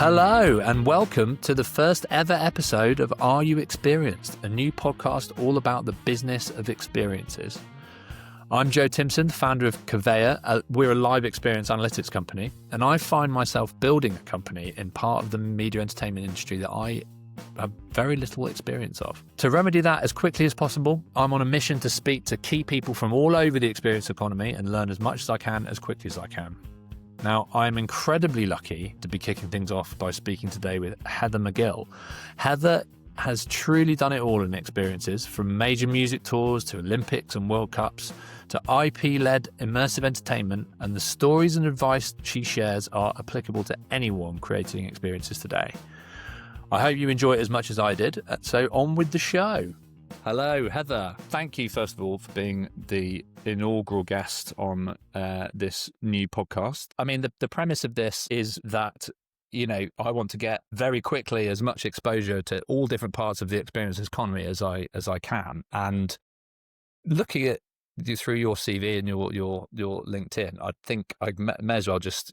Hello and welcome to the first ever episode of Are You Experienced, a new podcast all about the business of experiences. I'm Joe Timpson, founder of Conveyor. We're a live experience analytics company, and I find myself building a company in part of the media entertainment industry that I have very little experience of. To remedy that as quickly as possible, I'm on a mission to speak to key people from all over the experience economy and learn as much as I can as quickly as I can. Now, I'm incredibly lucky to be kicking things off by speaking today with Heather McGill. Heather has truly done it all in experiences, from major music tours to Olympics and World Cups to IP-led immersive entertainment, and the stories and advice she shares are applicable to anyone creating experiences today. I hope you enjoy it as much as I did, so on with the show. Hello, Heather. Thank you, first of all, for being the inaugural guest on this new podcast. I mean, the premise of this is that, you know, I want to get very quickly as much exposure to all different parts of the experience economy as I can. And looking at you through your CV and your LinkedIn, I think I may as well just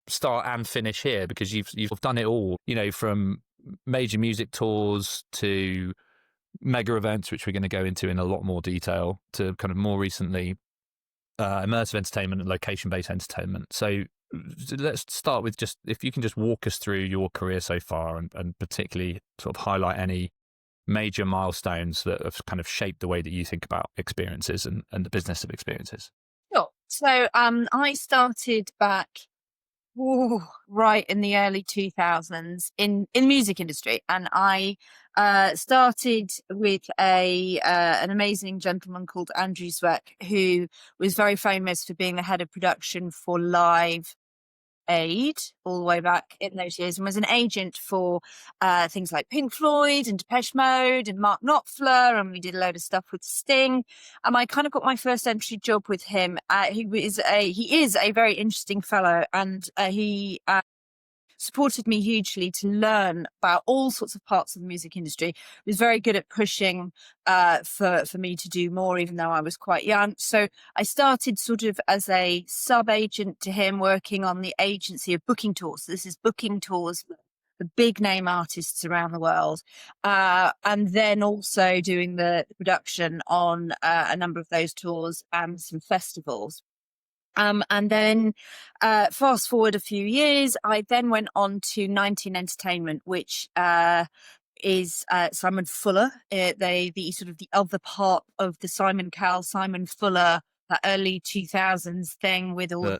start and finish here, because you've done it all, you know, from major music tours to mega events, which we're going to go into in a lot more detail, to kind of more recently immersive entertainment and location-based entertainment. So let's start with just, if you can just walk us through your career so far, and particularly sort of highlight any major milestones that have kind of shaped the way that you think about experiences and the business of experiences. Sure. So I started back right in the early 2000s in music industry, and I started with an amazing gentleman called Andrew Zweck, who was very famous for being the head of production for Live Aid all the way back in those years, and was an agent for things like Pink Floyd and Depeche Mode and Mark Knopfler, and we did a load of stuff with Sting. And I kind of got my first entry job with him. He is a very interesting fellow, and he supported me hugely to learn about all sorts of parts of the music industry. He was very good at pushing for me to do more, even though I was quite young. So I started sort of as a sub-agent to him, working on the agency of booking tours. This is booking tours for big name artists around the world, and then also doing the production on a number of those tours and some festivals. And then fast forward a few years, I then went on to 19 Entertainment, which is Simon Fuller, the sort of the other part of the Simon Cowell, Simon Fuller, that early 2000s thing with all the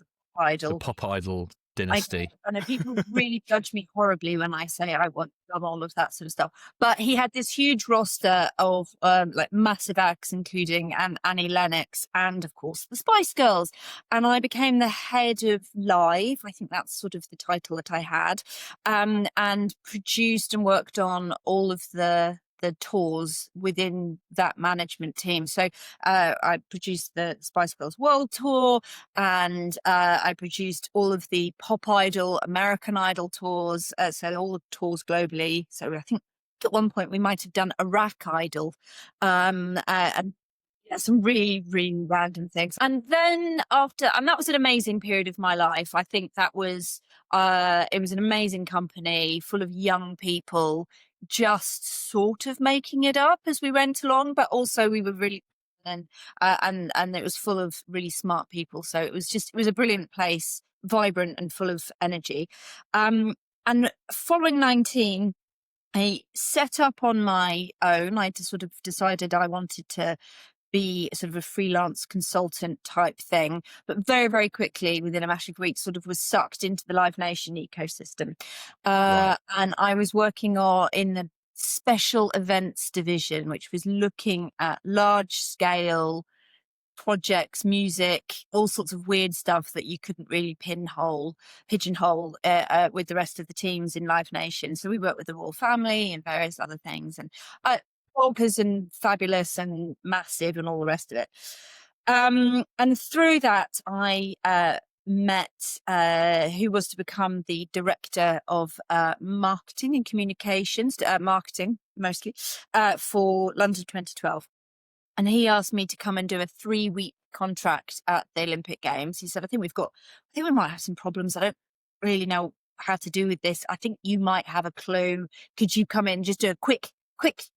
Pop Idol dynasty. I know people really judge me horribly when I say I want all of that sort of stuff. But he had this huge roster of like massive acts, including Annie Lennox and, of course, the Spice Girls. And I became the head of Live. I think that's sort of the title that I had, and produced and worked on all of the tours within that management team. So I produced the Spice Girls World Tour, and I produced all of the Pop Idol, American Idol tours, so all the tours globally. So I think at one point we might have done Iraq Idol, and some really, really random things. And then and that was an amazing period of my life. I think that was, it was an amazing company full of young people, just sort of making it up as we went along, but also we were really, and it was full of really smart people. So it was a brilliant place, vibrant and full of energy. And following 19, I set up on my own. I just sort of decided I wanted to be sort of a freelance consultant type thing, but very, very quickly, within a matter of weeks, sort of was sucked into the Live Nation ecosystem. Right. And I was working in the special events division, which was looking at large scale projects, music, all sorts of weird stuff that you couldn't really pigeonhole with the rest of the teams in Live Nation. So we worked with the royal family and various other things, and bonkers and fabulous and massive and all the rest of it. And through that, I met who was to become the director of marketing and communications, marketing mostly, for London 2012. And he asked me to come and do a 3-week contract at the Olympic Games. He said, I think we might have some problems. I don't really know how to do with this. I think you might have a clue. Could you come in, just do a quick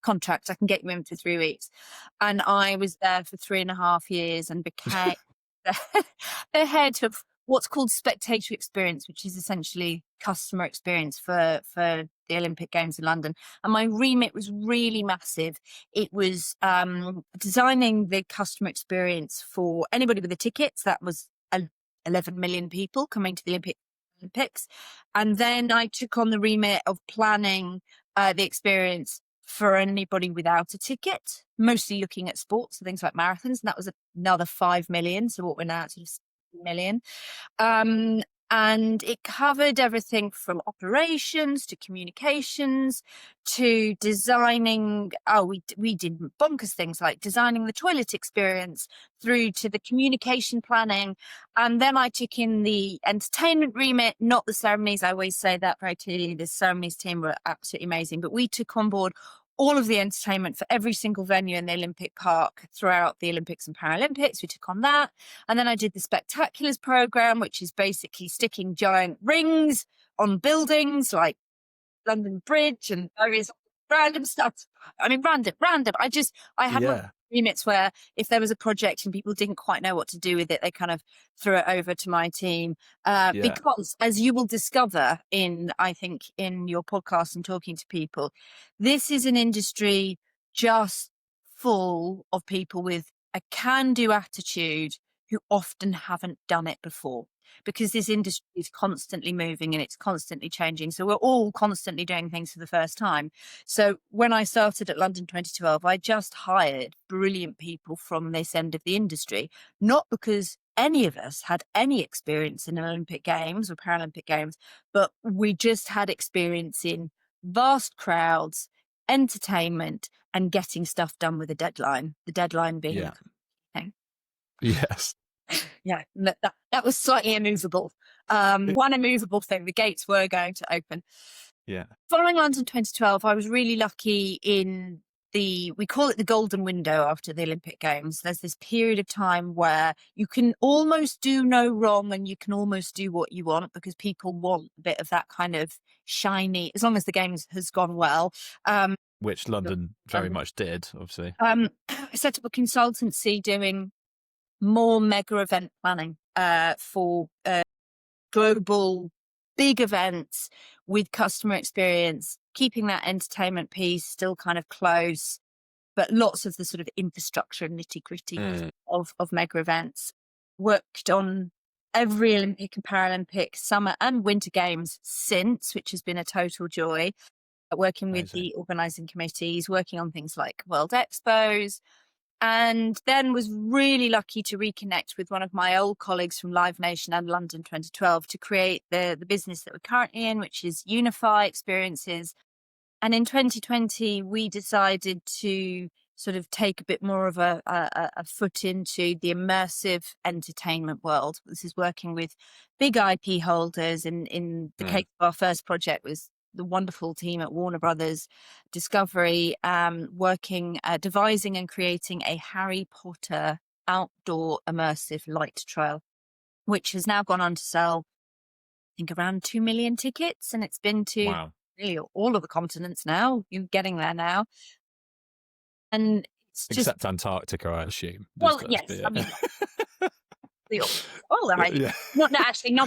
contract? I can get you in for 3 weeks." And I was there for 3.5 years and became the, the head of what's called spectator experience, which is essentially customer experience for the Olympic Games in London. And my remit was really massive. It was designing the customer experience for anybody with a ticket. So that was 11 million people coming to the Olympics. And then I took on the remit of planning the experience for anybody without a ticket, mostly looking at sports, so things like marathons. And that was another 5 million. So what we're now at sort of 6 million. And it covered everything from operations to communications to designing. We did bonkers things like designing the toilet experience through to the communication planning. And then I took in the entertainment remit, not the ceremonies. I always say that very clearly. The ceremonies team were absolutely amazing, but we took on board all of the entertainment for every single venue in the Olympic Park throughout the Olympics and Paralympics. We took on that. And then I did the Spectaculars program, which is basically sticking giant rings on buildings like London Bridge and various random stuff. I mean, random. I had one remits where if there was a project and people didn't quite know what to do with it, they kind of threw it over to my team. Because as you will discover I think in your podcast and talking to people, this is an industry just full of people with a can-do attitude who often haven't done it before, because this industry is constantly moving and it's constantly changing. So we're all constantly doing things for the first time. So when I started at London 2012, I just hired brilliant people from this end of the industry, not because any of us had any experience in Olympic Games or Paralympic Games, but we just had experience in vast crowds, entertainment, and getting stuff done with a deadline. The deadline being the thing. Yes. Yeah, that was slightly immovable. One immovable thing, the gates were going to open. Yeah. Following London 2012, I was really lucky in we call it the golden window after the Olympic Games. There's this period of time where you can almost do no wrong and you can almost do what you want, because people want a bit of that kind of shiny, as long as the Games has gone well. Which London very much did, obviously. I set up a consultancy doing more mega event planning for global big events with customer experience, keeping that entertainment piece still kind of close, but lots of the sort of infrastructure and nitty-gritty of mega events. Worked on every Olympic and Paralympic summer and winter games since, which has been a total joy. Working with the organising committees, working on things like World Expos, and then was really lucky to reconnect with one of my old colleagues from Live Nation and London 2012 to create the business that we're currently in, which is Unify Experiences. And in 2020, we decided to sort of take a bit more of a foot into the immersive entertainment world. This is working with big IP holders. In the case of our first project was the wonderful team at Warner Brothers Discovery, devising and creating a Harry Potter outdoor immersive light trail, which has now gone on to sell, I think, around 2 million tickets, and it's been to really all of the continents now. You're getting there now. And it's except Antarctica, I assume. Well, yes, I mean, not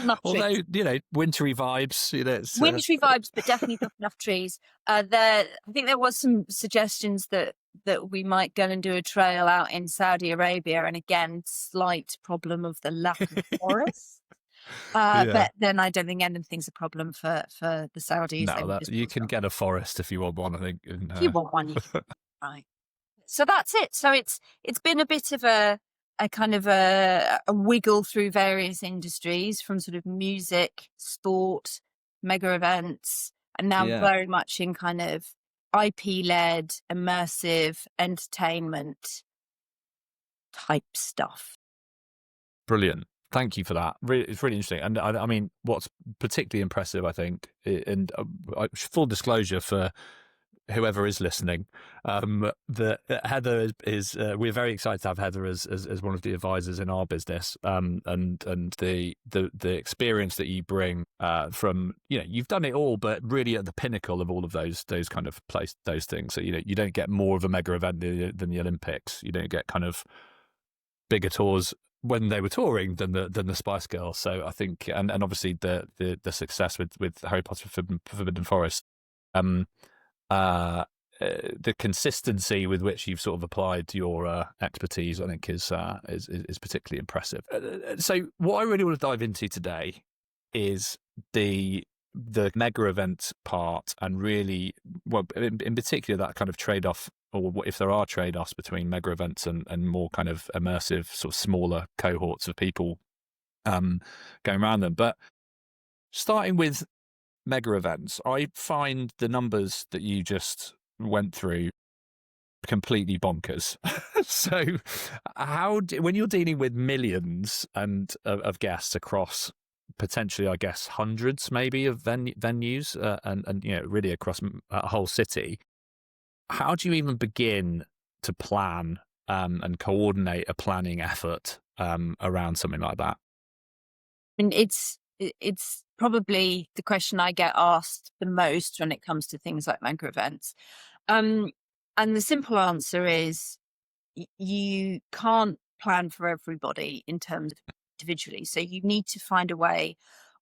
enough trees. Although, wintry vibes. Wintry vibes, but definitely not enough trees. I think there was some suggestions that we might go and do a trail out in Saudi Arabia, and again, slight problem of the lack of forest. But then I don't think anything's a problem for the Saudis. No, you can get a forest if you want one, I think. If you want one, you can. Right. So that's it. So it's been a bit of a kind of a wiggle through various industries, from sort of music, sport, mega events, and now very much in kind of IP-led, immersive entertainment type stuff. Brilliant. Thank you for that. It's really interesting. And I mean, what's particularly impressive, I think, and full disclosure for whoever is listening, that Heather is we're very excited to have Heather as one of the advisors in our business, and the experience that you bring from, you've done it all, but really at the pinnacle of all of those kind of those things. So you don't get more of a mega event than the Olympics. You don't get kind of bigger tours when they were touring than the Spice Girls. So I think, and obviously the success with Harry Potter Forbidden Forest, the consistency with which you've sort of applied your expertise, I think, is particularly impressive. So what I really want to dive into today is the mega event part, and really, well, in particular, that kind of trade-off, or if there are trade-offs between mega events and more kind of immersive, sort of smaller cohorts of people going around them. But starting with mega events, I find the numbers that you just went through completely bonkers. So when you're dealing with millions of guests across potentially, I guess, hundreds maybe of venues, and really across a whole city, how do you even begin to plan and coordinate a planning effort around something like that? I mean, it's probably the question I get asked the most when it comes to things like mega events. And the simple answer is you can't plan for everybody in terms of individually. So you need to find a way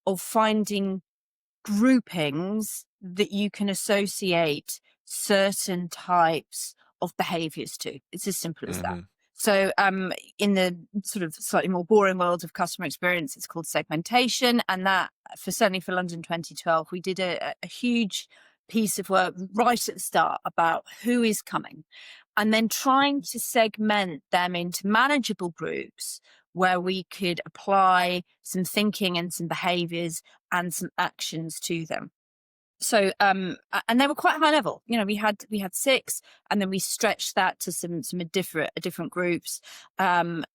of finding groupings that you can associate certain types of behaviors to. It's as simple as that. So in the sort of slightly more boring world of customer experience, it's called segmentation. And that, certainly for London 2012, we did a huge piece of work right at the start about who is coming, and then trying to segment them into manageable groups where we could apply some thinking and some behaviors and some actions to them. So, and they were quite high level. We had 6, and then we stretched that to some different groups, and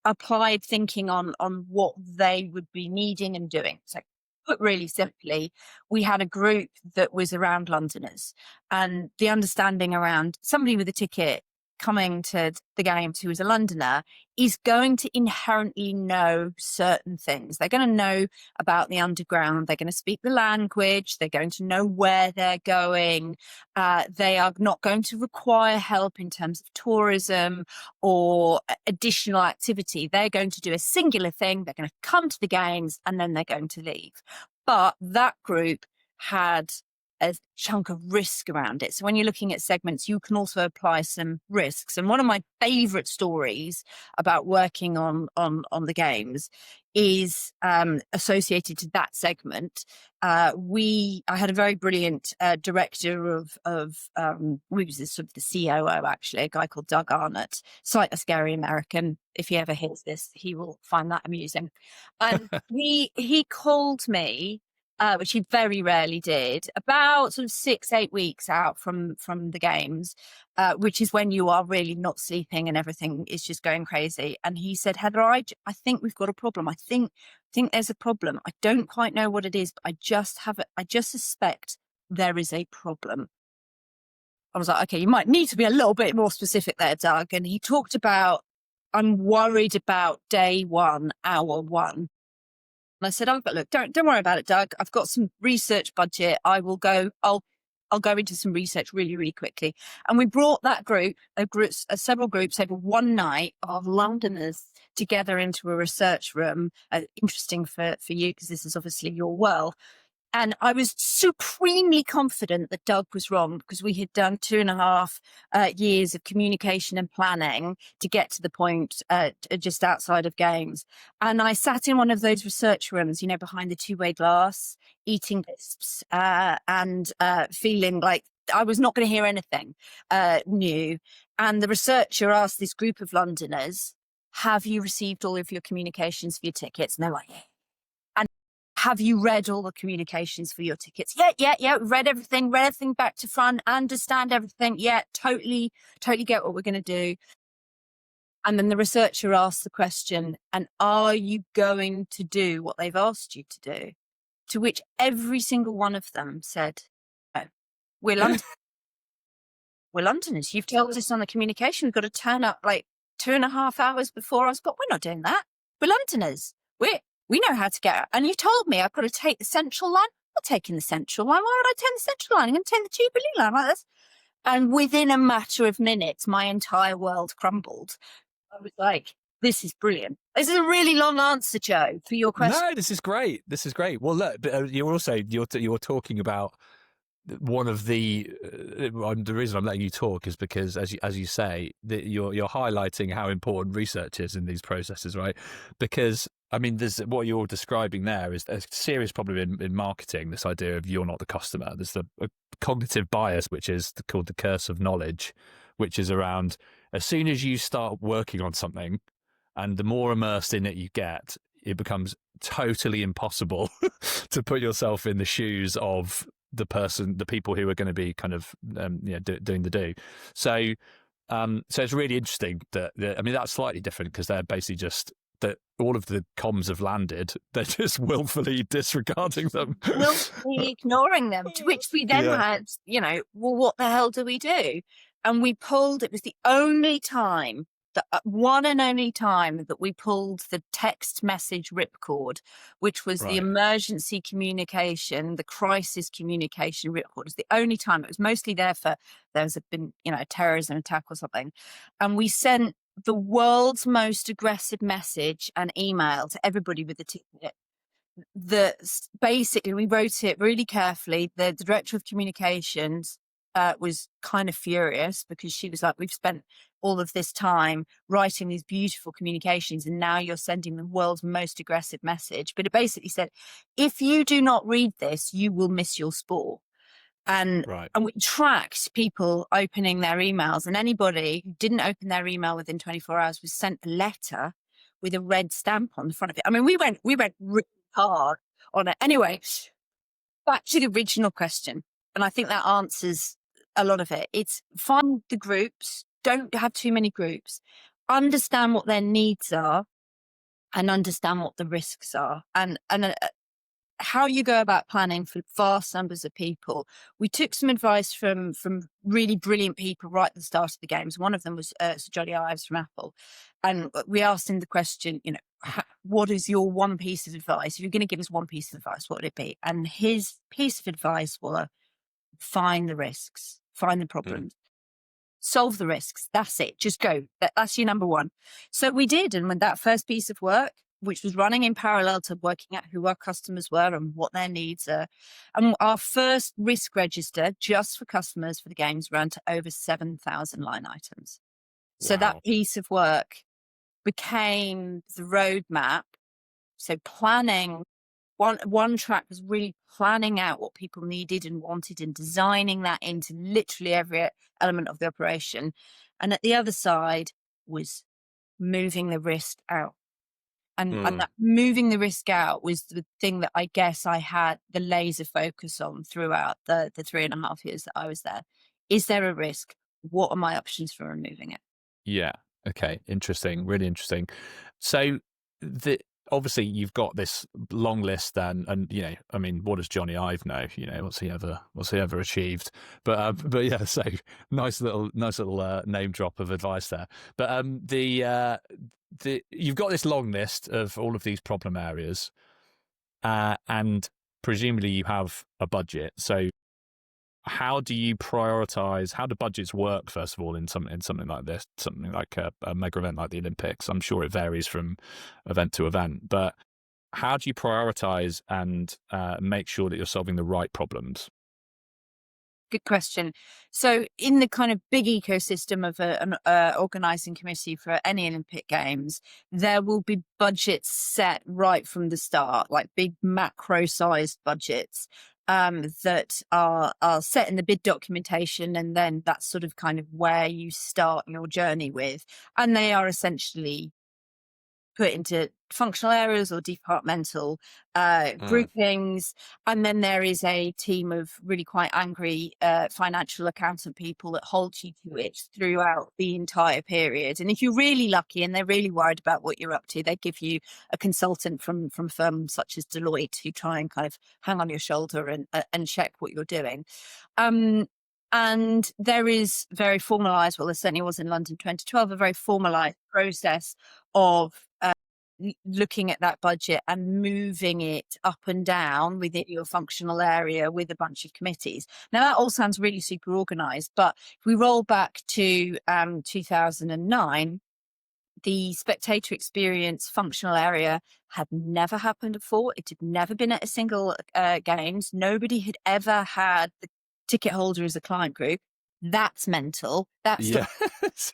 applied thinking on what they would be needing and doing. So, put really simply, we had a group that was around Londoners, and the understanding around somebody with a ticket coming to the games who is a Londoner is going to inherently know certain things. They're going to know about the underground. They're going to speak the language. They're going to know where they're going. They are not going to require help in terms of tourism or additional activity. They're going to do a singular thing. They're going to come to the games and then they're going to leave. But that group had a chunk of risk around it. So when you're looking at segments, you can also apply some risks. And one of my favorite stories about working on the games is associated to that segment. I had a very brilliant director we was sort of the COO, actually, a guy called Doug Arnott, slightly scary American. If he ever hears this, he will find that amusing. And he called me, which he very rarely did, about sort of 6-8 weeks out from the games, which is when you are really not sleeping and everything is just going crazy. And he said, "Heather, I think we've got a problem. I think there's a problem. I don't quite know what it is, but I just suspect there is a problem." I was like, "Okay, you might need to be a little bit more specific there, Doug." And he talked about, "I'm worried about day 1, hour 1. And I said, "Oh, but look, don't worry about it, Doug. I've got some research budget. I'll go into some research really, really quickly." And we brought that several groups over one night of Londoners together into a research room. Interesting for you, because this is obviously your world. And I was supremely confident that Doug was wrong, because we had done 2.5 years of communication and planning to get to the point just outside of games. And I sat in one of those research rooms, behind the two-way glass, eating crisps and feeling like I was not going to hear anything new. And the researcher asked this group of Londoners, "Have you received all of your communications for your tickets?" And they're like, "Yeah." And "Have you read all the communications for your tickets?" Yeah. Read everything back to front, understand everything. Yeah, totally get what we're going to do. And then the researcher asked the question, "And are you going to do what they've asked you to do?" To which every single one of them said, "No, we're London. we're Londoners. You've told us on the communication we've got to turn up like 2.5 hours before our spot. We're not doing that. We're Londoners. We know how to get out. And you told me I've got to take the central line. I'm not taking the central line. Why would I take the central line? I'm going to take the Jubilee line like this. And within a matter of minutes, my entire world crumbled. I was like, this is brilliant. This is a really long answer, Joe, for your question. No, this is great. This is great. Well, look, but you're talking about one of the reason I'm letting you talk is because, as you say, that you're highlighting how important research is in these processes, right? Because I mean, there's what you're describing there is a serious problem in marketing. This idea of you're not the customer. There's a cognitive bias, which is called the curse of knowledge, which is around as soon as you start working on something, and the more immersed in it you get, it becomes totally impossible to put yourself in the shoes of the people who are going to be kind of doing the do. So it's really interesting that I mean that's slightly different because they're basically just that all of the comms have landed. They're just willfully disregarding them, willfully ignoring them. To which we then had, well, what the hell do we do? And we pulled. It was the only time. The one and only time that we pulled the text message ripcord, which was the emergency communication, the crisis communication ripcord. It's the only time. It was mostly there for there's been a terrorism attack or something, and we sent the world's most aggressive message and email to everybody with the ticket. Basically we wrote it really carefully. The director of communications was kind of furious because she was like, we've spent all of this time writing these beautiful communications and now you're sending the world's most aggressive message. But it basically said, if you do not read this, you will miss your sport. And we tracked people opening their emails, and anybody who didn't open their email within 24 hours was sent a letter with a red stamp on the front of it. I mean, we went really hard on it. Anyway, back to the original question. And I think that answers a lot of it. It's find the groups, don't have too many groups, understand what their needs are and understand what the risks are. And how you go about planning for vast numbers of people. We took some advice from really brilliant people right at the start of the games. One of them was Sir Johnny Ives from Apple. And we asked him the question, what is your one piece of advice? If you're going to give us one piece of advice, what would it be? And his piece of advice was find the risks, find the problems, solve the risks. That's it. Just go. That's your number one. So we did. And when that first piece of work, which was running in parallel to working out who our customers were and what their needs are. And our first risk register just for customers for the games ran to over 7,000 line items. Wow. So that piece of work became the roadmap. So planning, one track was really planning out what people needed and wanted and designing that into literally every element of the operation. And at the other side was moving the risk out. And that moving the risk out was the thing that I guess I had the laser focus on throughout the 3.5 years that I was there. Is there a risk? What are my options for removing it? Yeah. Okay. Interesting. Really interesting. So obviously you've got this long list then, and I mean, what does Johnny Ive know? What's he ever achieved? But yeah, so nice little name drop of advice there. But you've got this long list of all of these problem areas, and presumably you have a budget. So how do you prioritize? How do budgets work, first of all, in something like this, something like a mega event like the Olympics? I'm sure it varies from event to event, but how do you prioritize and make sure that you're solving the right problems? Good question. So in the kind of big ecosystem of an organising committee for any Olympic Games, there will be budgets set right from the start, like big macro-sized budgets that are set in the bid documentation, and then that's sort of kind of where you start your journey with. And they are essentially put into functional areas or departmental groupings. And then there is a team of really quite angry financial accountant people that hold you to it throughout the entire period. And if you're really lucky and they're really worried about what you're up to, they give you a consultant from firms such as Deloitte who try and kind of hang on your shoulder and check what you're doing. And there is very formalised, well, there certainly was in London 2012, a very formalised process of looking at that budget and moving it up and down within your functional area with a bunch of committees. Now, that all sounds really super organised, but if we roll back to 2009, the spectator experience functional area had never happened before. It had never been at a single games. Nobody had ever had the ticket holder as a client group. That's mental. That's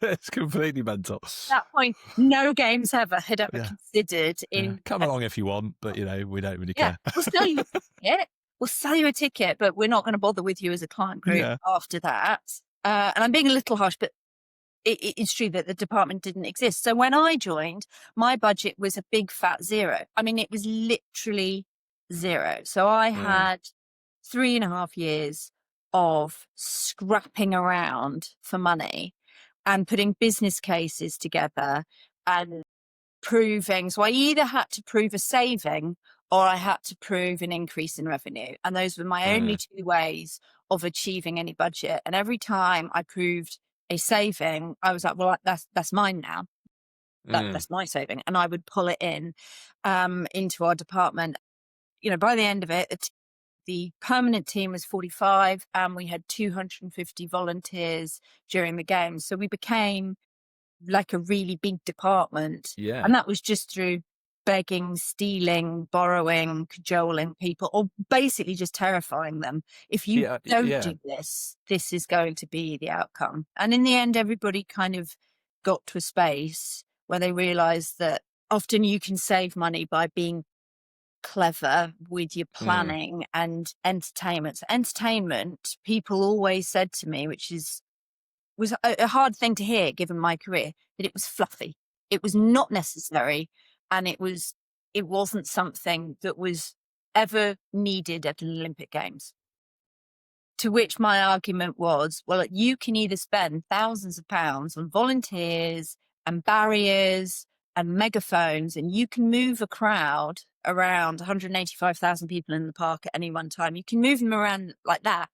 it's completely mental. at that point, no games ever had ever considered in. Come along if you want, but we don't really care. We'll sell you a ticket. We'll sell you a ticket, but we're not going to bother with you as a client group after that. And I'm being a little harsh, but it's true that the department didn't exist. So when I joined, my budget was a big fat zero. I mean, it was literally zero. So I had 3.5 years of scrapping around for money and putting business cases together and proving. So I either had to prove a saving or I had to prove an increase in revenue. And those were my only two ways of achieving any budget. And every time I proved a saving, I was like, well, that's mine now. That's my saving. And I would pull it in into our department. By the end of it, the permanent team was 45 and we had 250 volunteers during the games. So we became like a really big department. Yeah. And that was just through begging, stealing, borrowing, cajoling people, or basically just terrifying them. If you don't do this, this is going to be the outcome. And in the end, everybody kind of got to a space where they realized that often you can save money by being clever with your planning and entertainment. So entertainment, people always said to me, which was a hard thing to hear given my career, that it was fluffy. It was not necessary, and it wasn't something that was ever needed at an Olympic Games. To which my argument was, well, you can either spend thousands of pounds on volunteers and barriers and megaphones, and you can move a crowd around 185,000 people in the park at any one time. You can move them around like that,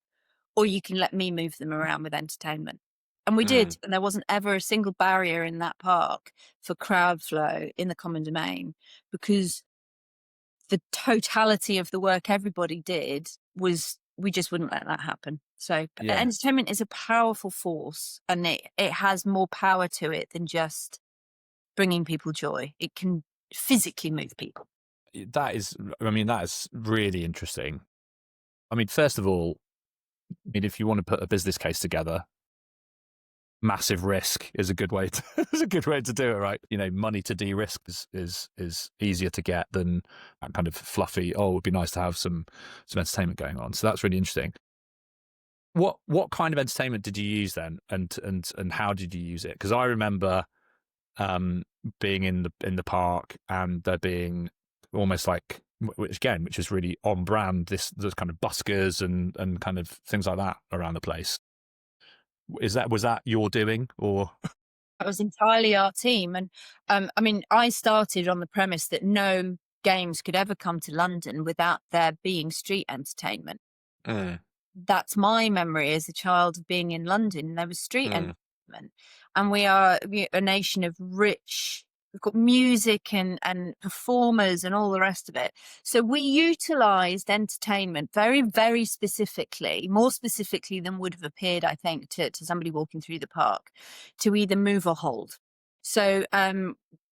or you can let me move them around with entertainment. And we did. And there wasn't ever a single barrier in that park for crowd flow in the common domain, because the totality of the work everybody did was, we just wouldn't let that happen. So entertainment is a powerful force, and it has more power to it than just bringing people joy. It can physically move people. That is really interesting. I mean, first of all, if you want to put a business case together, massive risk is a good way to do it, right? Money to de-risk is easier to get than that kind of fluffy, it would be nice to have some entertainment going on. So that's really interesting. What kind of entertainment did you use then, and how did you use it? Because I remember being in the park and there being almost like, which is really on brand, those kind of buskers and kind of things like that around the place. Was that your doing, or? That was entirely our team. And I started on the premise that no games could ever come to London without there being street entertainment. That's my memory as a child of being in London. There was street entertainment, and we're a nation of rich. We've got music and performers and all the rest of it. So we utilised entertainment very, very specifically, more specifically than would have appeared, I think, to somebody walking through the park, to either move or hold. So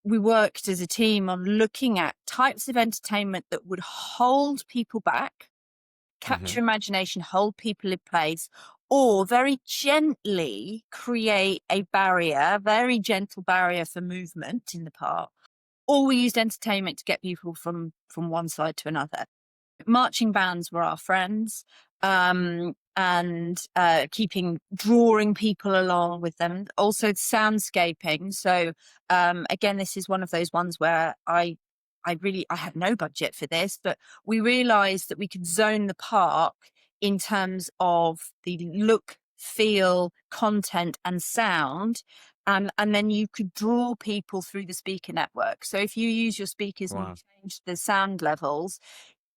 we worked as a team on looking at types of entertainment that would hold people back, capture imagination, hold people in place, or very gently create a barrier, very gentle barrier for movement in the park. Or we used entertainment to get people from one side to another. Marching bands were our friends, and drawing people along with them. Also soundscaping. So again, this is one of those ones where I had no budget for this, but we realized that we could zone the park in terms of the look, feel, content, and sound. And then you could draw people through the speaker network. So if you use your speakers and you change the sound levels,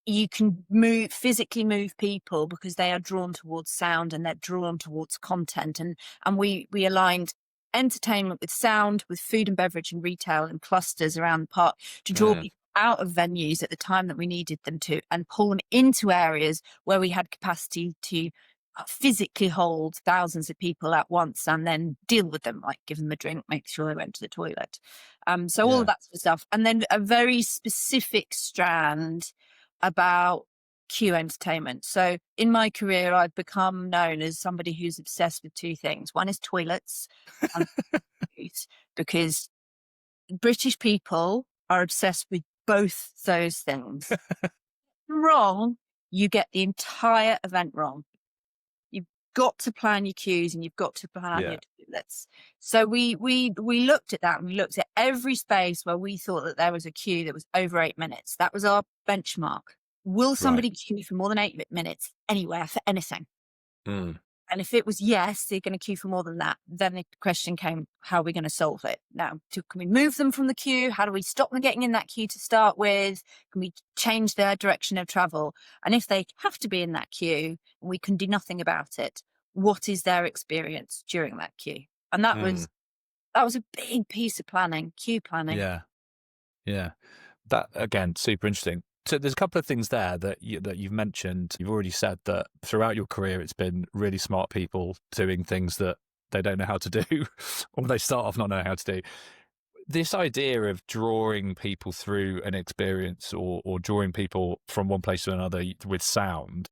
you can physically move people because they are drawn towards sound and they're drawn towards content. And we aligned entertainment with sound, with food and beverage and retail and clusters around the park to draw people out of venues at the time that we needed them to, and pull them into areas where we had capacity to physically hold thousands of people at once, and then deal with them, like give them a drink, make sure they went to the toilet. So all of that sort of stuff. And then a very specific strand about queue entertainment. So in my career, I've become known as somebody who's obsessed with two things. One is toilets, and food, because British people are obsessed with both those things. Wrong, you get the entire event wrong. You've got to plan your queues and you've got to plan your toilets. So we looked at that, and we looked at every space where we thought that there was a queue that was over 8 minutes. That was our benchmark. Will somebody queue for more than 8 minutes anywhere for anything? And if it was yes, they're going to queue for more than that, then the question came, how are we going to solve it? Now, can we move them from the queue? How do we stop them getting in that queue to start with? Can we change their direction of travel? And if they have to be in that queue and we can do nothing about it, what is their experience during that queue? And that was a big piece of planning, queue planning. Yeah. That, again, super interesting. So there's a couple of things there that you've mentioned. You've already said that throughout your career, it's been really smart people doing things that they don't know how to do, or they start off not knowing how to do. This idea of drawing people through an experience, or drawing people from one place to another with sound,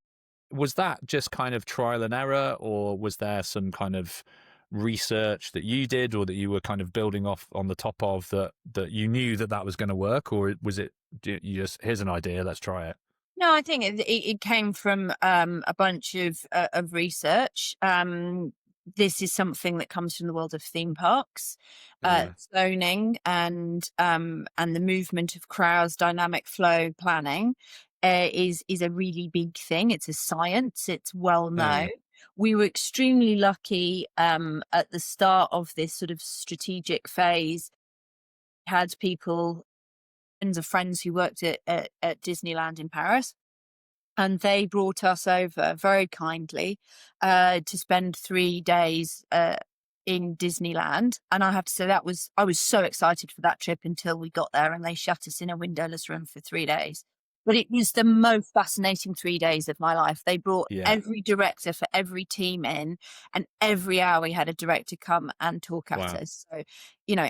was that just kind of trial and error, or was there some kind of research that you did, or that you were kind of building off on the top of, that you knew that was going to work? Or was it you just, here's an idea, let's try it? No, I think it came from a bunch of research. This is something that comes from the world of theme parks, zoning, and the movement of crowds, dynamic flow planning is a really big thing. It's a science. It's well known. We were extremely lucky at the start of this sort of strategic phase. Had people, of friends who worked at Disneyland in Paris, and they brought us over very kindly to spend 3 days in Disneyland. And I have to say, I was so excited for that trip until we got there and they shut us in a windowless room for 3 days. But it was the most fascinating 3 days of my life. They brought every director for every team in, and every hour we had a director come and talk at us. So,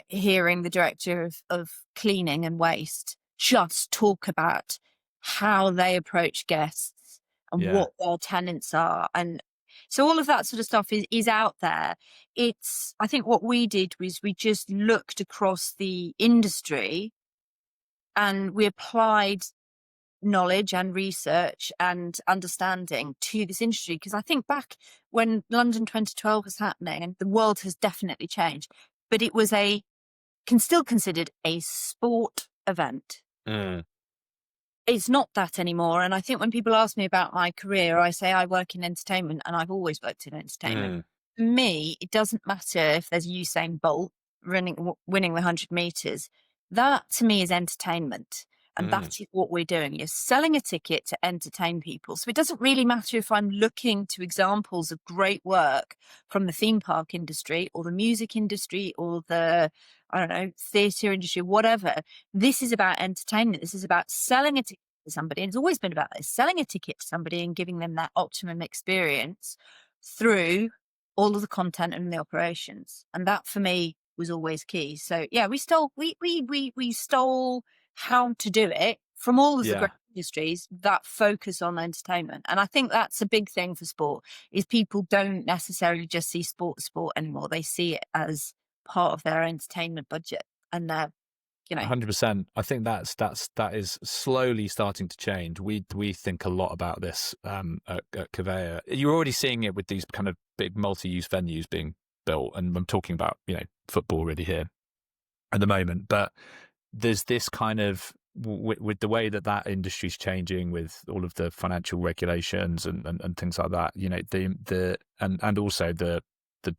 hearing the director of cleaning and waste just talk about how they approach guests and what their tenants are. And so all of that sort of stuff is out there. I think what we did was we just looked across the industry and we applied knowledge and research and understanding to this industry. Because I think back when London 2012 was happening, and the world has definitely changed, but it was still considered a sport event. It's not that anymore. And I think when people ask me about my career, I say I work in entertainment, and I've always worked in entertainment. For me, it doesn't matter if there's Usain Bolt winning the 100 meters. That to me is entertainment. And that is what we're doing. You're selling a ticket to entertain people. So it doesn't really matter if I'm looking to examples of great work from the theme park industry or the music industry or the, theatre industry, whatever. This is about entertainment. This is about selling a ticket to somebody. And it's always been about this, selling a ticket to somebody and giving them that optimum experience through all of the content and the operations. And that for me was always key. So yeah, we stole how to do it from all of the great industries that focus on entertainment. And I think that's a big thing for sport, is people don't necessarily just see sport anymore. They see it as part of their entertainment budget, and they're 100%. I think that is slowly starting to change. We think a lot about this at Covea. You're already seeing it with these kind of big multi-use venues being built, and I'm talking about football really here at the moment. But there's this kind of, with the way that industry's changing, with all of the financial regulations and things like that, and also the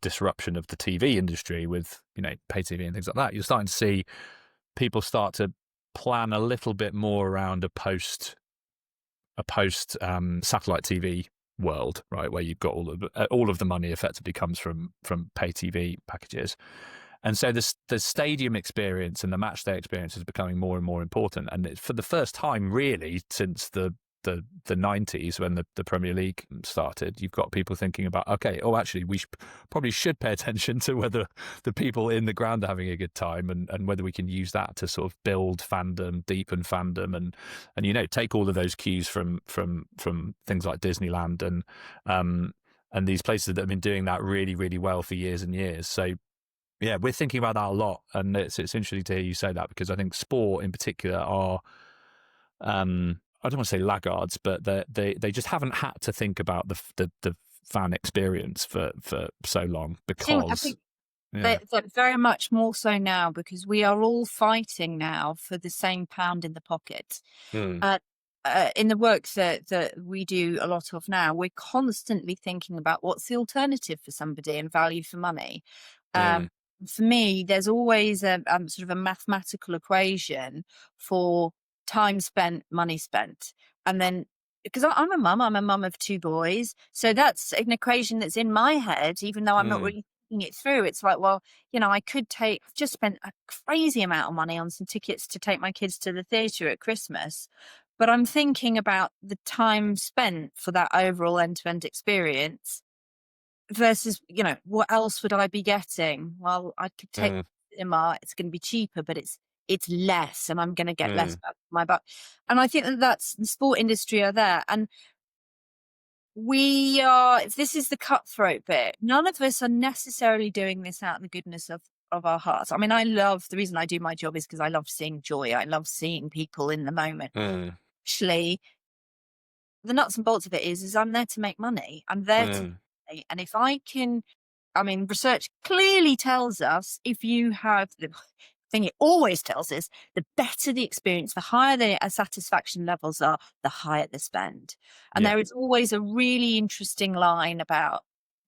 disruption of the TV industry with pay TV and things like that, you're starting to see people start to plan a little bit more around a post a post satellite TV world, right, where you've got all of the money effectively comes from pay TV packages. And so the stadium experience and the match day experience is becoming more and more important. And it's for the first time, really, since the 90s when the Premier League started, you've got people thinking about, okay, actually, we probably should pay attention to whether the people in the ground are having a good time, and whether we can use that to sort of build fandom, deepen fandom, and take all of those cues from things like Disneyland and these places that have been doing that really, really well for years and years. So yeah, we're thinking about that a lot, and it's interesting to hear you say that, because I think sport in particular are, I don't want to say laggards, but they just haven't had to think about the fan experience for so long, I because think that very much more so now, because we are all fighting now for the same pound in the pocket. Mm, In the work that we do a lot of now, we're constantly thinking about what's the alternative for somebody and value for money. mm, Um, for me, there's always a sort of a mathematical equation for time spent, money spent, and then because I'm a mum of two boys, so that's an equation that's in my head, even though I'm not mm, really thinking it through. It's like, well, I've just spent a crazy amount of money on some tickets to take my kids to the theatre at Christmas, but I'm thinking about the time spent for that overall end-to-end experience versus, what else would I be getting? Well, I could take mm, cinema, it's going to be cheaper, but it's less, and I'm going to get less mm, back for my buck. And I think that that's the sport industry are there. And this is the cutthroat bit. None of us are necessarily doing this out of the goodness of our hearts. I mean, the reason I do my job is because I love seeing joy. I love seeing people in the moment. mm, Actually, the nuts and bolts of it is I'm there to make money. I'm there to, mm, and if I can, I mean, research clearly tells us if you have the thing it always tells us, the better the experience, the higher the satisfaction levels are, the higher the spend. And yeah, there is always a really interesting line about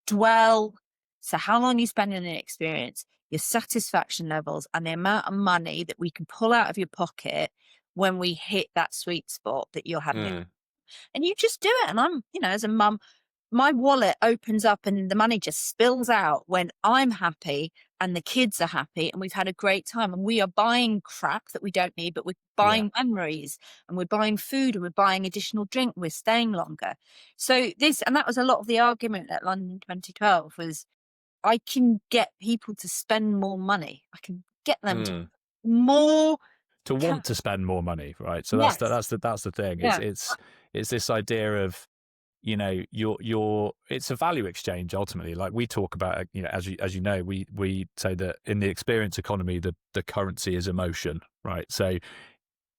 dwell. So how long you spend in an experience, your satisfaction levels, and the amount of money that we can pull out of your pocket when we hit that sweet spot that you're having. mm, And you just do it. And I'm, as a mum, my wallet opens up and the money just spills out when I'm happy and the kids are happy and we've had a great time, and we are buying crap that we don't need, but we're yeah, buying memories, and we're buying food, and we're buying additional drink, and we're staying longer. So that was a lot of the argument at London 2012 was I can get people to spend more money. I can get them to mm. more To cash. want to spend more money, right? So Yes. that's the thing. Yeah. It's this idea of, your it's a value exchange ultimately. Like we talk about, as you know, we say that in the experience economy, the currency is emotion, right? So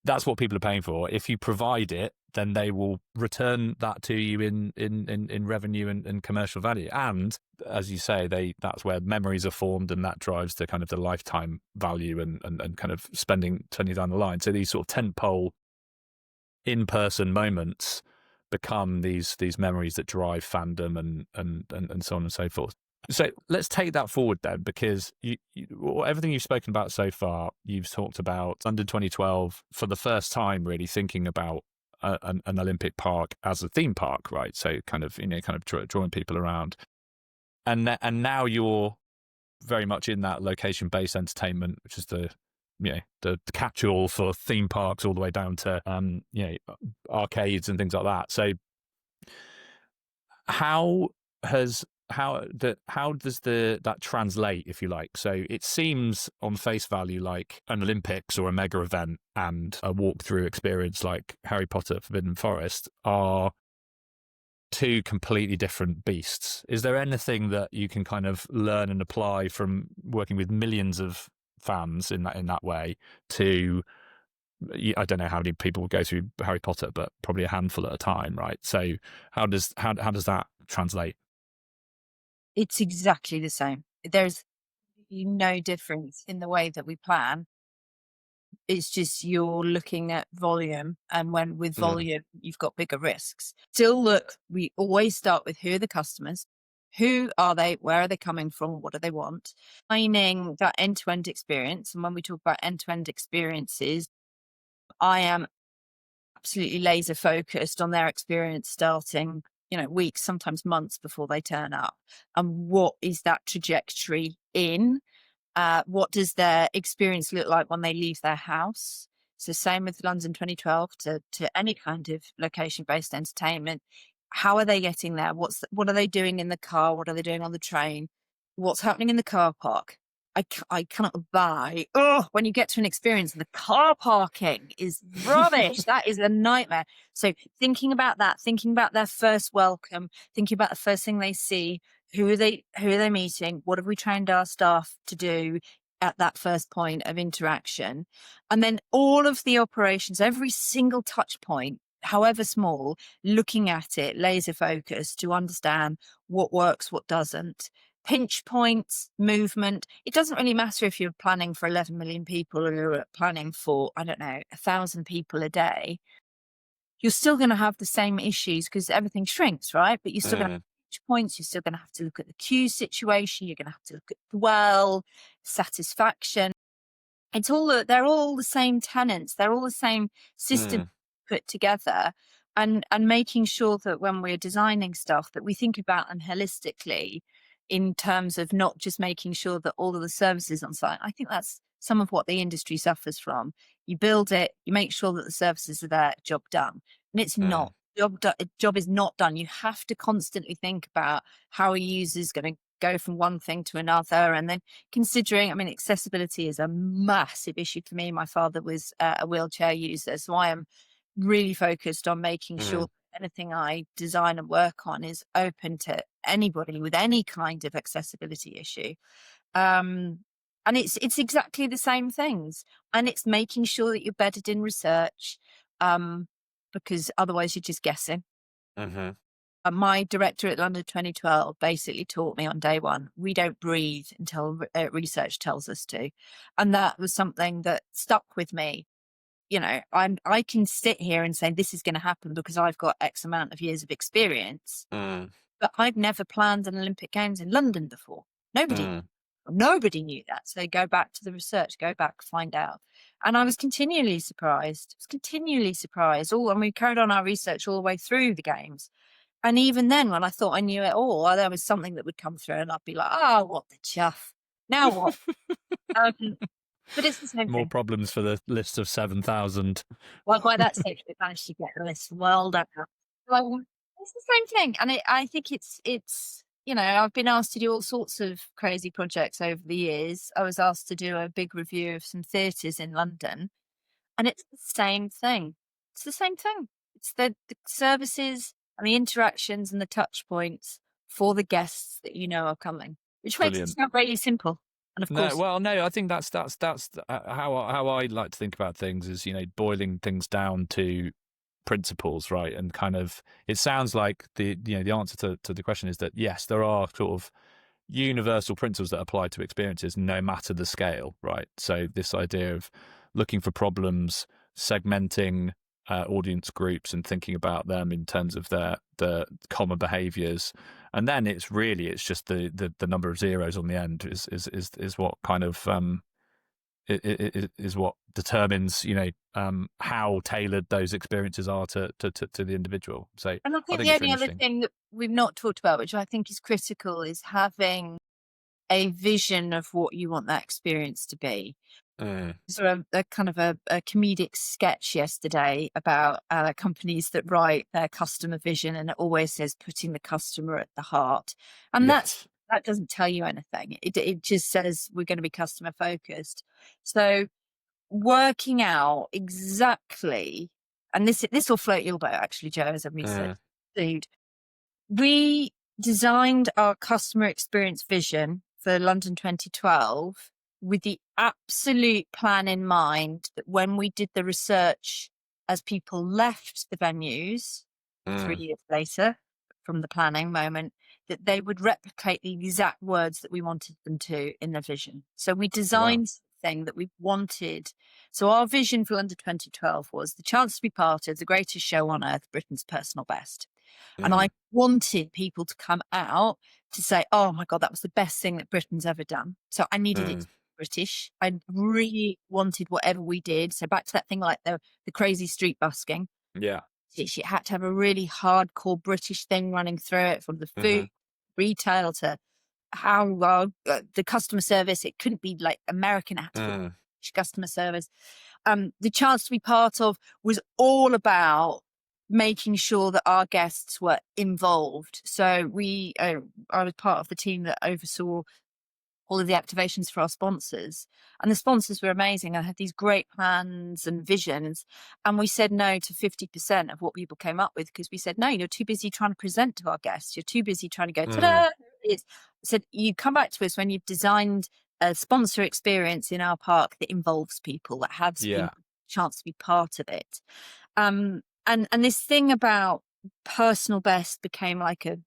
that's what people are paying for. If you provide it, then they will return that to you in revenue and commercial value. And as you say, that's where memories are formed, and that drives the kind of the lifetime value and kind of spending 20 down the line. So these sort of tentpole in-person moments become these memories that drive fandom and so on and so forth. So let's take that forward then, because everything you've spoken about so far, you've talked about under 2012 for the first time, really thinking about an Olympic park as a theme park, right? So kind of drawing people around, and now you're very much in that location-based entertainment, which is the catch-all for theme parks all the way down to arcades and things like that. So how does that translate, if you like? So it seems on face value like an Olympics or a mega event and a walkthrough experience like Harry Potter Forbidden Forest are two completely different beasts. Is there anything that you can kind of learn and apply from working with millions of fans in that way to, I don't know how many people go through Harry Potter, but probably a handful at a time, right? So how does that translate? It's exactly the same. There's no difference in the way that we plan. It's just you're looking at volume, and when with Mm, volume, you've got bigger risks. Still, look, we always start with who are the customers, who are they, where are they coming from, what do they want? Finding that end-to-end experience. And when we talk about end-to-end experiences, I am absolutely laser focused on their experience starting, weeks, sometimes months before they turn up. And what is that trajectory in? What does their experience look like when they leave their house? So same with London 2012 to any kind of location-based entertainment. How are they getting there? What are they doing in the car? What are they doing on the train? What's happening in the car park? I cannot buy. Oh, when you get to an experience, the car parking is rubbish. That is a nightmare. So thinking about that, thinking about their first welcome, thinking about the first thing they see, who are they meeting? What have we trained our staff to do at that first point of interaction? And then all of the operations, every single touch point, however small, looking at it laser focused to understand what works, what doesn't. Pinch points, movement. It doesn't really matter if you're planning for 11 million people or you're planning for, I don't know, 1,000 people a day. You're still going to have the same issues because everything shrinks, right? But you're still going to have pinch points. You're still going to have to look at the queue situation. You're going to have to look at dwell, satisfaction. They're all the same tenants. They're all the same system put together, and making sure that when we're designing stuff that we think about them holistically in terms of not just making sure that all of the services on site. I think that's some of what the industry suffers from. You build it, you make sure that the services are there, job done. And it's not. Job is not done. You have to constantly think about how a user is going to go from one thing to another. And then considering, accessibility is a massive issue for me. My father was a wheelchair user, so I am really focused on making sure anything I design and work on is open to anybody with any kind of accessibility issue. And it's exactly the same things. And it's making sure that you're bedded in research, because otherwise you're just guessing. My director at London 2012 basically taught me on day one, we don't breathe until research tells us to. And that was something that stuck with me. I can sit here and say this is going to happen because I've got X amount of years of experience, but I've never planned an Olympic Games in London before. Nobody knew that. So go back to the research, go back, find out. And I was continually surprised. And we carried on our research all the way through the games. And even then, when I thought I knew it all, there was something that would come through and I'd be like, oh, what the chuff. Now what? But it's the same More thing. problems for the list of 7,000. Well, by that stage, we managed to get the list well done. So it's the same thing. And I think it's, I've been asked to do all sorts of crazy projects over the years. I was asked to do a big review of some theatres in London, and it's the same thing. It's the same thing. It's the services and the interactions and the touch points for the guests that are coming, which makes it sound really simple. And of course, no, I think that's how I like to think about things is, boiling things down to principles, right? And kind of, it sounds like the answer to the question is that yes, there are sort of universal principles that apply to experiences no matter the scale, right? So this idea of looking for problems, segmenting audience groups and thinking about them in terms of the common behaviors, and then it's just the number of zeros on the end is what kind of is what determines how tailored those experiences are to the individual. So and I think the only other thing that we've not talked about, which I think is critical, is having a vision of what you want that experience to be. So a kind of a comedic sketch yesterday about companies that write their customer vision, and it always says putting the customer at the heart. And that doesn't tell you anything. It just says we're going to be customer focused. So working out exactly, and this will float your boat actually, Joe, as a research dude. We designed our customer experience vision for London 2012 with the absolute plan in mind that when we did the research as people left the venues 3 years later from the planning moment, that they would replicate the exact words that we wanted them to in the vision. So we designed something that we wanted. So our vision for London 2012 was the chance to be part of the greatest show on earth, Britain's personal best. And I wanted people to come out to say, oh my God, that was the best thing that Britain's ever done. So I needed it to be British. I really wanted whatever we did. So back to that thing like the crazy street busking. Yeah. It had to have a really hardcore British thing running through it, from the Mm-hmm. food, retail, to how the customer service. It couldn't be like American, it had to be Mm. customer service. The chance to be part of was all about making sure that our guests were involved. So I was part of the team that oversaw all of the activations for our sponsors, and the sponsors were amazing. I had these great plans and visions, and we said no to 50% of what people came up with, because we said, no, you're too busy trying to present to our guests, you're too busy trying to go ta-da. It's said, you come back to us when you've designed a sponsor experience in our park that involves people, that has Yeah. people chance to be part of it. And this thing about personal best became like a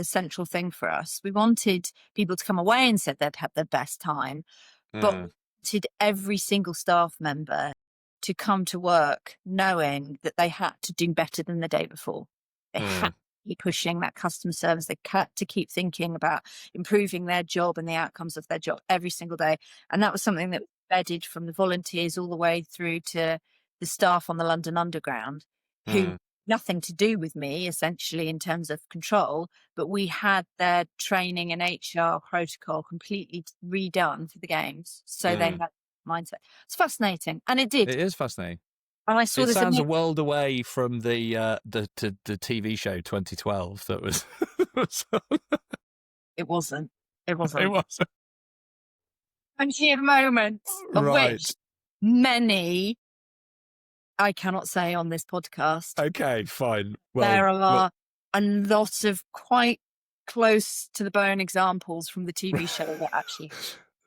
central thing for us. We wanted people to come away and said they'd have their best time, but we wanted every single staff member to come to work knowing that they had to do better than the day before. They had to keep pushing that customer service. They had to keep thinking about improving their job and the outcomes of their job every single day. And that was something that was embedded from the volunteers all the way through to the staff on the London Underground, who nothing to do with me essentially in terms of control, but we had their training and HR protocol completely redone for the games, so they had mindset. It's fascinating, and it did. It is fascinating. And I saw It this. sounds a world away from the TV show 2012 that was. It wasn't. It It wasn't. was I'm here moments of right. which many I cannot say on this podcast. Okay, fine. Well, There are a lot of quite close to the bone examples from the TV show that actually,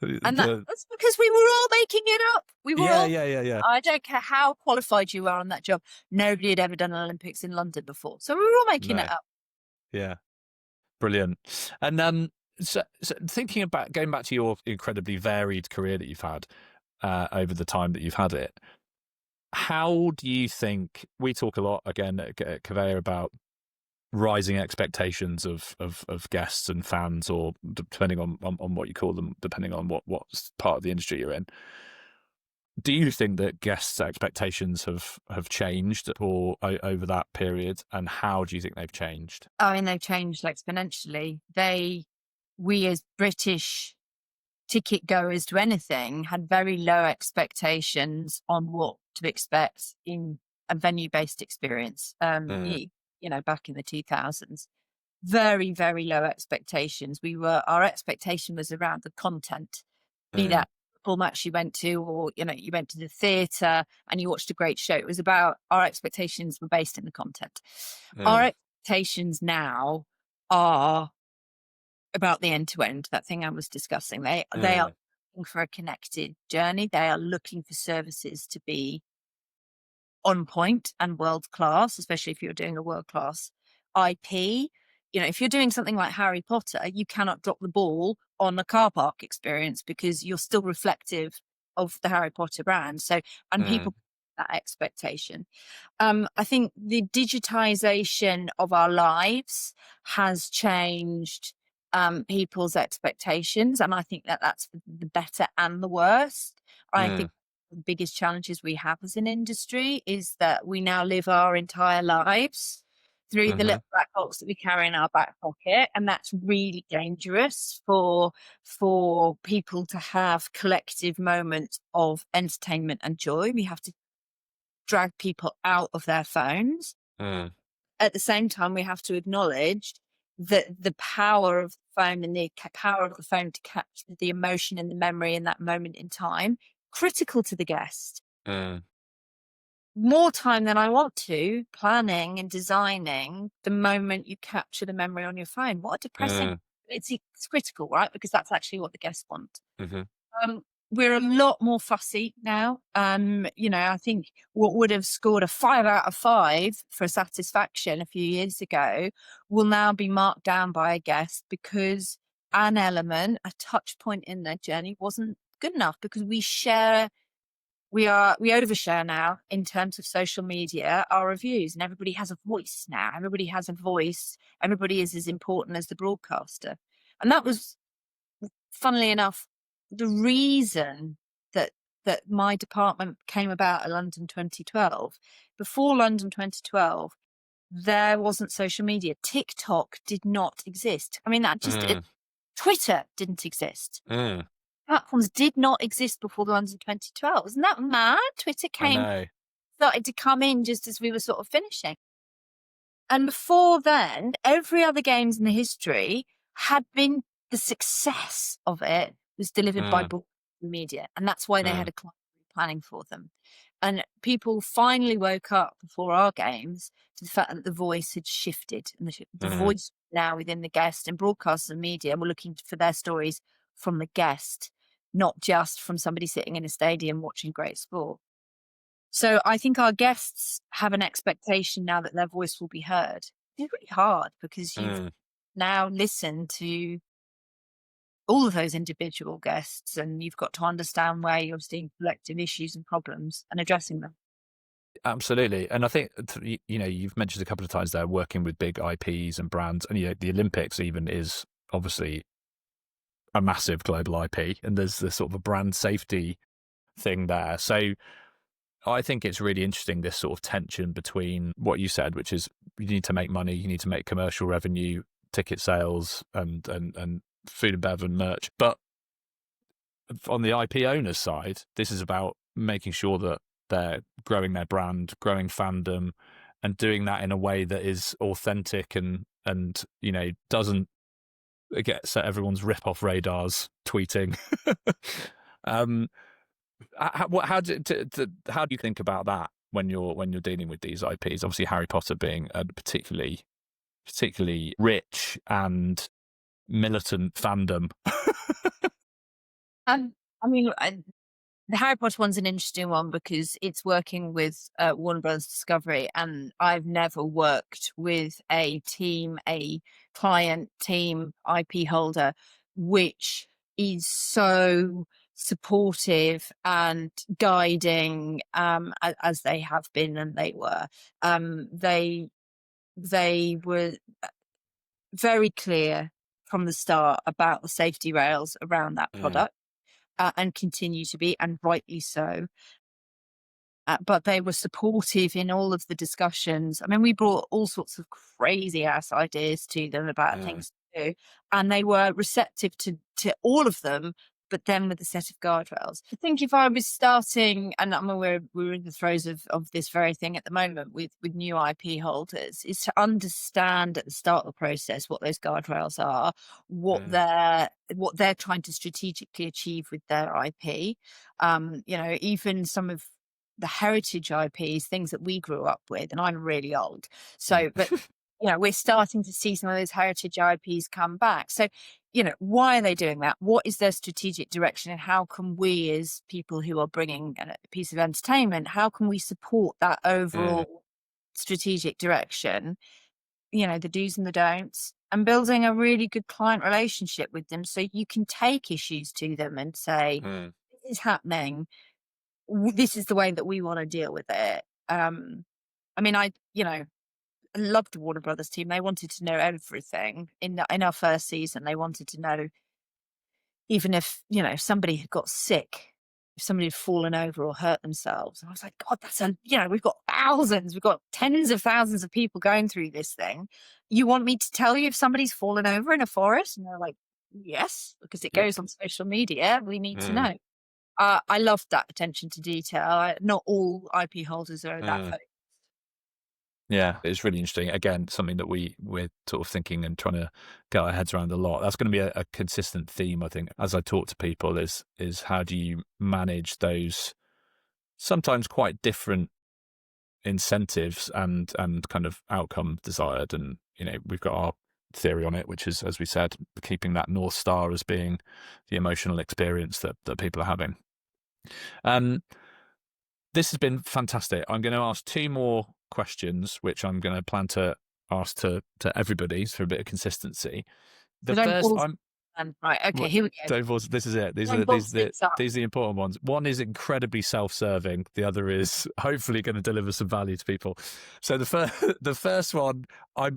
and that's because we were all making it up. We were all. Yeah. I don't care how qualified you are on that job. Nobody had ever done an Olympics in London before, so we were all making it up. Yeah, brilliant. And so thinking about going back to your incredibly varied career that you've had over the time that you've had it, how do you think, we talk a lot again at Conveyor about rising expectations of guests and fans, or depending on what you call them, depending on what part of the industry you're in. Do you think that guests' expectations have changed or over that period, and how do you think they've changed? I mean, they've changed exponentially. We as British ticket goers to anything had very low expectations on what to expect in a venue-based experience. Back in the 2000s, very, very low expectations. Our expectation was around the content, be that football match you went to, or you went to the theatre and you watched a great show. It was about, our expectations were based in the content. Our expectations now are about the end-to-end, that thing I was discussing. They are looking for a connected journey. They are looking for services to be on point and world class, especially if you're doing a world class IP. If you're doing something like Harry Potter, you cannot drop the ball on a car park experience, because you're still reflective of the Harry Potter brand. So, and people that expectation. I think the digitization of our lives has changed people's expectations, and I think that that's for the better and the worst. I think the biggest challenges we have as an industry is that we now live our entire lives through the little black box that we carry in our back pocket, and that's really dangerous for people to have collective moments of entertainment and joy. We have to drag people out of their phones. At the same time, we have to acknowledge that the power of the phone and the power of the phone to capture the emotion and the memory in that moment in time, critical to the guest. More time than I want to planning and designing the moment you capture the memory on your phone. What a depressing. It's critical, right? Because that's actually what the guests want. We're a lot more fussy now. I think what would have scored a 5 out of 5 for satisfaction a few years ago will now be marked down by a guest because an element, a touch point in their journey wasn't good enough, because we overshare now in terms of social media, our reviews, and everybody has a voice now. Everybody has a voice. Everybody is as important as the broadcaster. And that was, funnily enough, the reason that that my department came about at London 2012. Before London 2012, there wasn't social media. TikTok did not exist. I mean, Twitter didn't exist. Mm. Platforms did not exist before the ones in 2012. Isn't that mad? Twitter I know. started to come in just as we were sort of finishing. And before then, every other games in the history had been, the success of it was delivered by book media. And that's why they had a client planning for them. And people finally woke up before our games to the fact that the voice had shifted, and the voice now within the guest, and broadcasters and media were looking for their stories from the guest, not just from somebody sitting in a stadium watching great sport. So I think our guests have an expectation now that their voice will be heard. It's really hard because you've now listened to all of those individual guests, and you've got to understand where you're seeing collective issues and problems and addressing them. Absolutely. And I think, you've mentioned a couple of times there working with big IPs and brands, and the Olympics even is obviously a massive global IP, and there's this sort of a brand safety thing there. So I think it's really interesting, this sort of tension between what you said, which is you need to make money, you need to make commercial revenue, ticket sales, and food and bev and merch. But on the IP owner's side, this is about making sure that they're growing their brand, growing fandom, and doing that in a way that is authentic and doesn't set everyone's rip-off radars tweeting. How do you think about that when you're dealing with these IPs? Obviously, Harry Potter being a particularly rich and militant fandom. I mean, the Harry Potter one's an interesting one because it's working with Warner Brothers Discovery, and I've never worked with a client team, IP holder, which is so supportive and guiding as they have been and they were. They were very clear from the start about the safety rails around that product. And continue to be, and rightly so. But they were supportive in all of the discussions. I mean, we brought all sorts of crazy ass ideas to them about things to do, and they were receptive to all of them, but then with a set of guardrails. I think if I was starting, and I mean, we're in the throes of this very thing at the moment with new IP holders, is to understand at the start of the process what those guardrails are, what they're trying to strategically achieve with their IP. Even some of the heritage IPs, things that we grew up with, and I'm really old. So, but we're starting to see some of those heritage IPs come back. So, why are they doing that? What is their strategic direction, and how can we, as people who are bringing a piece of entertainment, how can we support that overall strategic direction? The do's and the don'ts, and building a really good client relationship with them, so you can take issues to them and say, "This is happening. This is the way that we want to deal with it." I loved the Warner Brothers team. They wanted to know everything in our first season. They wanted to know, even if, somebody had got sick, if somebody had fallen over or hurt themselves. And I was like, God, we've got thousands, we've got tens of thousands of people going through this thing. You want me to tell you if somebody's fallen over in a forest? And they're like, yes, because it goes on social media. We need to know. I loved that attention to detail. Not all IP holders are that focused. Yeah, it's really interesting. Again, something that we're sort of thinking and trying to get our heads around a lot. That's going to be a consistent theme, I think, as I talk to people, is how do you manage those sometimes quite different incentives and kind of outcome desired. And, we've got our theory on it, which is, as we said, keeping that North Star as being the emotional experience that people are having. This has been fantastic. I'm going to ask two more questions, which I'm going to plan to ask to everybody for a bit of consistency. The first, Right. Okay. Here we go. Don't force. This is it. These are the important ones. One is incredibly self-serving. The other is hopefully going to deliver some value to people. So the first one,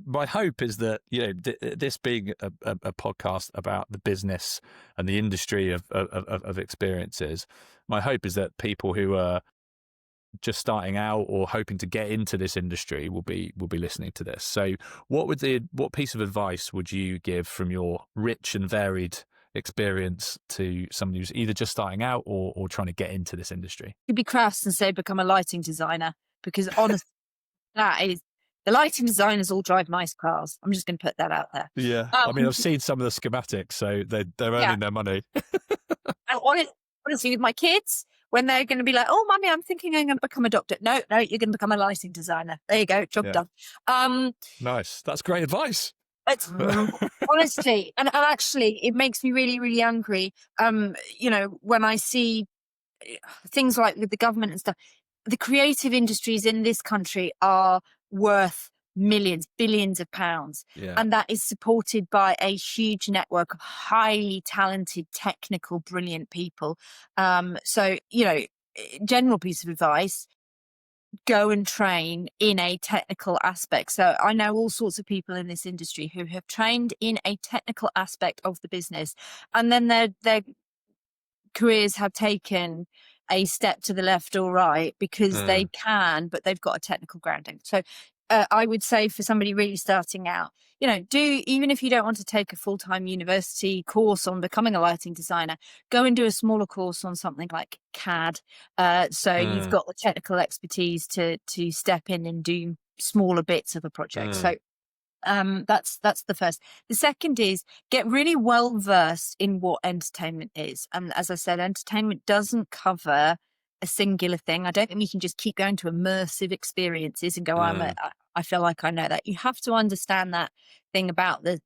my hope is that, you know, this being a podcast about the business and the industry of experiences, my hope is that people who are just starting out or hoping to get into this industry will be listening to this. So what piece of advice would you give from your rich and varied experience to somebody who's either just starting out or trying to get into this industry? You'd be crass and say become a lighting designer, because honestly, the lighting designers all drive nice cars. I'm just going to put that out there. Yeah, I mean, I've seen some of the schematics, so they're earning their money. And honestly, with my kids, when they're going to be like, "Oh, mummy, I'm thinking I'm going to become a doctor." No, you're going to become a lighting designer. There you go, job done. Nice, that's great advice. It's honestly, and actually, it makes me really, really angry. You know, when I see things like with the government and stuff, the creative industries in this country are worth millions, billions of pounds. And that is supported by a huge network of highly talented, technical, brilliant people. So, you know, general piece of advice, go and train in a technical aspect. So I know all sorts of people in this industry who have trained in a technical aspect of the business, and then their careers have taken a step to the left or right because they can, but they've got a technical grounding. So I would say for somebody really starting out, you know, even if you don't want to take a full-time university course on becoming a lighting designer, go and do a smaller course on something like CAD. So you've got the technical expertise to step in and do smaller bits of a project. So that's the first. The second is get really well versed in what entertainment is. And as I said, entertainment doesn't cover a singular thing. I don't think we can just keep going to immersive experiences and go, I feel like I know that. You have to understand that thing about the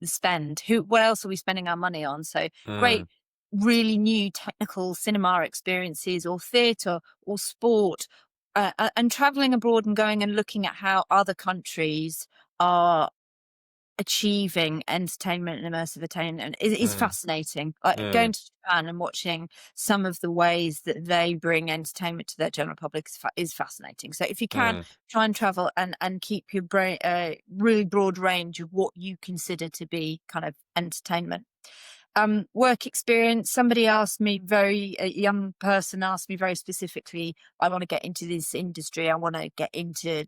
spend. What else are we spending our money on? So great, really new technical cinema experiences or theatre or sport, and traveling abroad and going and looking at how other countries are achieving entertainment and immersive entertainment is fascinating. Like going to Japan and watching some of the ways that they bring entertainment to their general public is fascinating. So if you can, try and travel and keep your brain really broad range of what you consider to be kind of entertainment. Work experience. Somebody asked me, a young person asked me very specifically, I want to get into this industry. I want to get into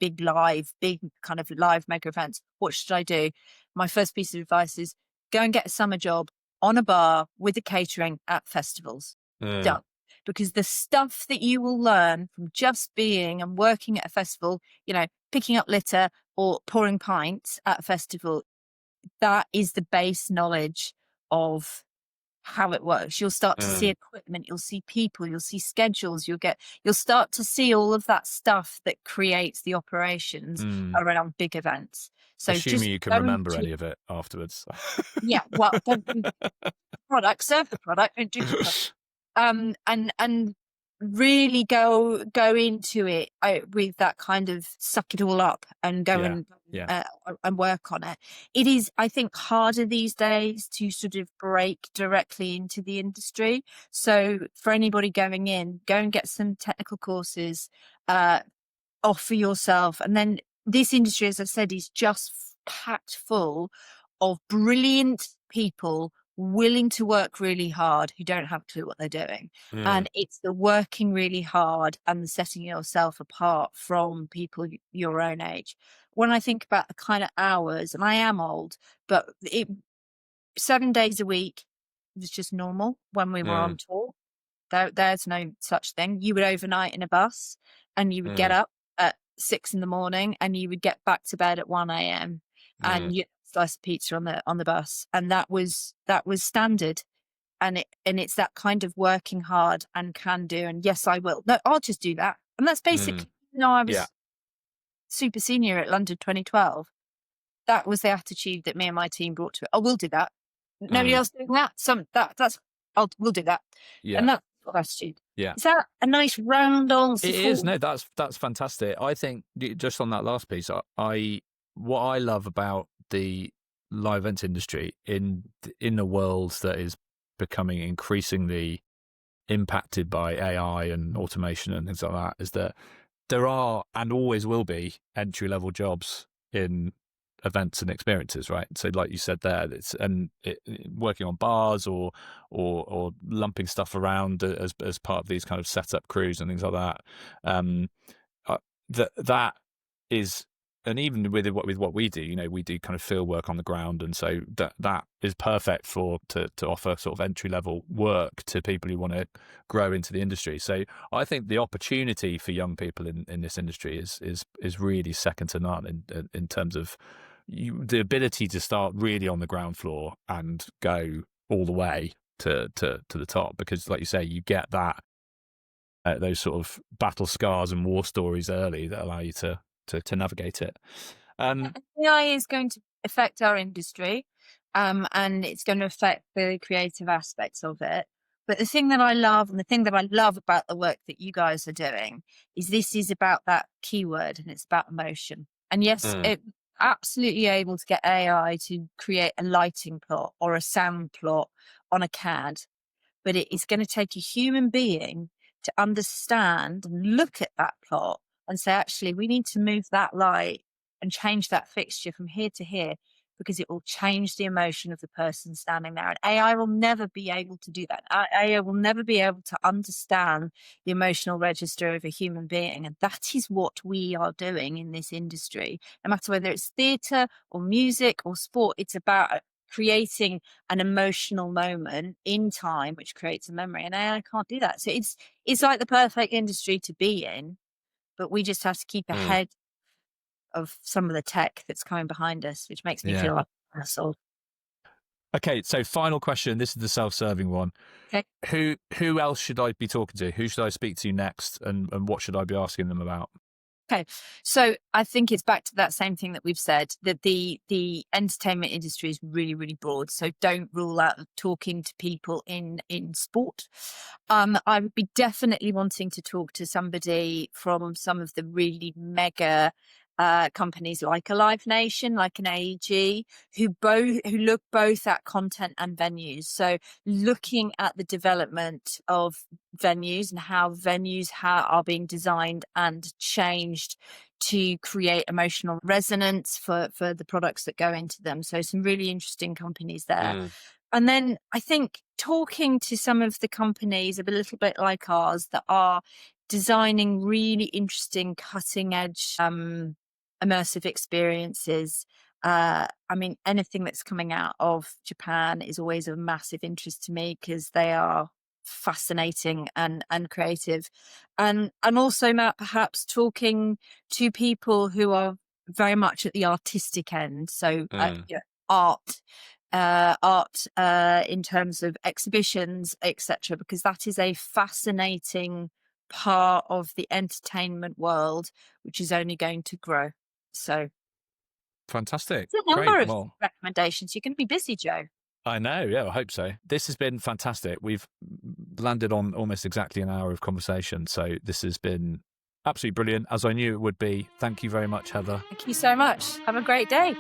big kind of live mega events. What should I do? My first piece of advice is go and get a summer job on a bar with the catering at festivals. Done. Because the stuff that you will learn from just being and working at a festival, you know, picking up litter or pouring pints at a festival, that is the base knowledge of how it works. You'll start to see equipment, you'll see people, you'll see schedules, you'll start to see all of that stuff that creates the operations around big events. So assuming you can remember any of it afterwards. Yeah, well, don't do product, serve the product, don't do the product. And really go into it with that kind of suck it all up and go and work on it. It is, I think, harder these days to sort of break directly into the industry. So for anybody going in, go and get some technical courses, offer yourself. And then this industry, as I said, is just packed full of brilliant people willing to work really hard who don't have a clue what they're doing. And it's the working really hard and the setting yourself apart from people your own age. When I think about the kind of hours, and I am old, but 7 days a week was just normal when we were on tour. There's no such thing. You would overnight in a bus and you would get up at 6 a.m. and you would get back to bed at 1 a.m. and you slice of pizza on the bus, and that was standard. And it's that kind of working hard and can do, and yes, I will. No, I'll just do that. And that's basically, you know, I was super senior at London 2012. That was the attitude that me and my team brought to it. Oh, we'll do that. Nobody else doing that. We'll do that. Yeah. And that's what attitude. Yeah. Is that a nice round answer? It is. No, that's fantastic. I think just on that last piece, what I love about the live events industry in a world that is becoming increasingly impacted by AI and automation and things like that is that there are and always will be entry level jobs in events and experiences, right? So like you said there, working on bars or lumping stuff around as part of these kind of setup crews and things like that. That is, and even with what we do, we do kind of field work on the ground, and so that is perfect to offer sort of entry level work to people who want to grow into the industry. So I think the opportunity for young people in this industry is really second to none in terms of the ability to start really on the ground floor and go all the way to the top, because like you say, you get that those sort of battle scars and war stories early that allow you to navigate it. AI is going to affect our industry, and it's going to affect the creative aspects of it. But the thing that I love, and the thing that I love about the work that you guys are doing, is this is about that keyword, and it's about emotion. And yes, it absolutely able to get AI to create a lighting plot or a sound plot on a CAD, but it is going to take a human being to understand and look at that plot and say, actually, we need to move that light and change that fixture from here to here, because it will change the emotion of the person standing there. And AI will never be able to do that. AI will never be able to understand the emotional register of a human being. And that is what we are doing in this industry. No matter whether it's theatre or music or sport, it's about creating an emotional moment in time, which creates a memory. And AI can't do that. So it's like the perfect industry to be in, but we just have to keep ahead of some of the tech that's coming behind us, which makes me feel like a asshole. Okay, so final question. This is the self-serving one. Okay. Who else should I be talking to? Who should I speak to next, and what should I be asking them about? Okay, so I think it's back to that same thing that we've said, that the entertainment industry is really, really broad. So don't rule out talking to people in sport. I would be definitely wanting to talk to somebody from some of the really mega companies like a Live Nation, like an AEG, who look both at content and venues. So looking at the development of venues and how venues are being designed and changed to create emotional resonance for the products that go into them. So some really interesting companies there. And then I think talking to some of the companies a little bit like ours that are designing really interesting cutting edge immersive experiences. I mean, anything that's coming out of Japan is always of massive interest to me, because they are fascinating and creative. And also, Matt, perhaps talking to people who are very much at the artistic end. So art in terms of exhibitions, etc., because that is a fascinating part of the entertainment world, which is only going to grow. So fantastic. it's a number Great. of recommendations. You're going to be busy, Joe. I know. Yeah, I hope so. This has been fantastic. We've landed on almost exactly an hour of conversation. So this has been absolutely brilliant, as I knew it would be. Thank you very much, Heather. Thank you so much. Have a great day.